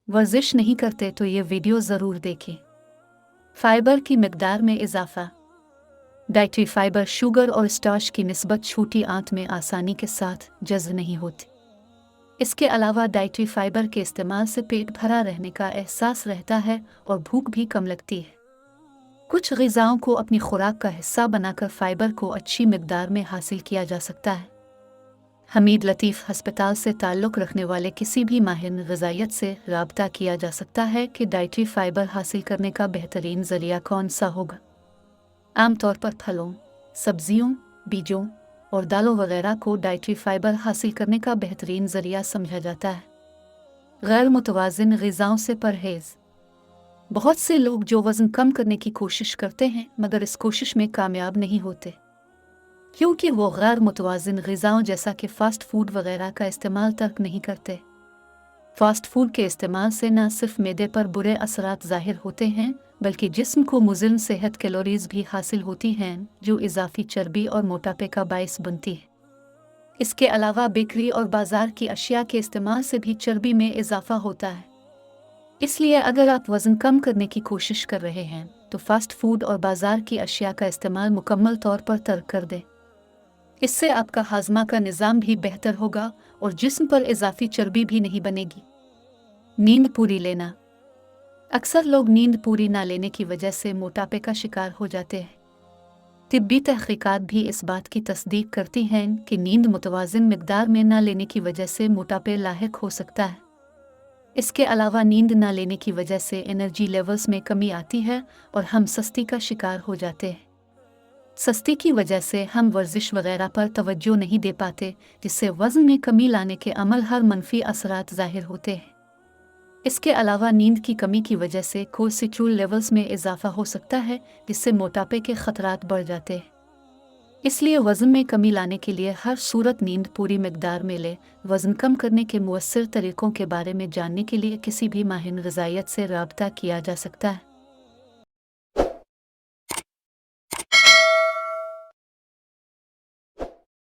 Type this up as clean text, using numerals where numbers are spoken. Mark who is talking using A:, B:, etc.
A: वर्जिश नहीं करते तो ये वीडियो ज़रूर देखें। फाइबर की मिकदार में इजाफा। डाइटरी फाइबर शुगर और स्टार्च की निस्बत छोटी आंत में आसानी के साथ जज़्ब नहीं होती। इसके अलावा डाइटरी फाइबर के इस्तेमाल से पेट भरा रहने का एहसास रहता है और भूख भी कम लगती है। कुछ ग़िज़ाओं को अपनी खुराक का हिस्सा बनाकर फाइबर को अच्छी मिकदार में हासिल किया जा सकता है। हमीद लतीफ़ अस्पताल से ताल्लुक़ रखने वाले किसी भी माहिर ग़िज़ाइयत से राब्ता किया जा सकता है कि डाइटरी फाइबर हासिल करने का बेहतरीन ज़रिया कौन सा होगा। आमतौर पर फलों, सब्जियों, बीजों और दालों वगैरह को डाइटरी फाइबर हासिल करने का बेहतरीन ज़रिया समझा जाता है। गैर मुतवाज़िन ग़िज़ाओं से परहेज़। बहुत से लोग जो वज़न कम करने की कोशिश करते हैं मगर इस कोशिश में कामयाब नहीं होते, क्योंकि वो गैर मुतवाज़िन ग़िज़ाओं जैसा कि फ़ास्ट फूड वगैरह का इस्तेमाल तर्क नहीं करते। फ़ास्ट फूड के इस्तेमाल से न सिर्फ मैदे पर बुरे असरात ज़ाहिर होते हैं बल्कि जिस्म को मुज़िम सेहत कैलोरीज़ भी हासिल होती हैं जो इजाफ़ी चर्बी और मोटापे का बाइस बनती है। इसके अलावा बेकरी और बाज़ार की अशिया के इस्तेमाल से भी चर्बी में इजाफ़ा होता है। इसलिए अगर आप वज़न कम करने की कोशिश कर रहे हैं तो फ़ास्ट फूड और बाज़ार की अशिया का इस्तेमाल मुकम्मल तौर पर तर्क कर दें। इससे आपका हाज़मा का निज़ाम भी बेहतर होगा और जिस्म पर इजाफ़ी चर्बी भी नहीं बनेगी। नींद पूरी लेना। अक्सर लोग नींद पूरी ना लेने की वजह से मोटापे का शिकार हो जाते हैं। तिब्बी तहक़ीक़ात भी इस बात की तस्दीक करती हैं कि नींद मुतवाज़िन मिक़दार में ना लेने की वजह से मोटापे लाहिक हो सकता है। इसके अलावा नींद ना लेने की वजह से एनर्जी लेवल्स में कमी आती है और हम सुस्ती का शिकार हो जाते हैं। सुस्ती की वजह से हम वर्जिश वगैरह पर तवज्जो नहीं दे पाते, जिससे वज़न में कमी लाने के अमल हर मनफी असरात ज़ाहिर होते हैं। इसके अलावा नींद की कमी की वजह से कोलेस्टेरॉल लेवल्स में इजाफा हो सकता है, जिससे मोटापे के ख़तरात बढ़ जाते हैं। इसलिए वज़न में कमी लाने के लिए हर सूरत नींद पूरी मिक़दार में ले। वज़न कम करने के मुअस्सर तरीक़ों के बारे में जानने के लिए किसी भी माहिर ग़िज़ाइयत से राब्ता किया जा सकता है।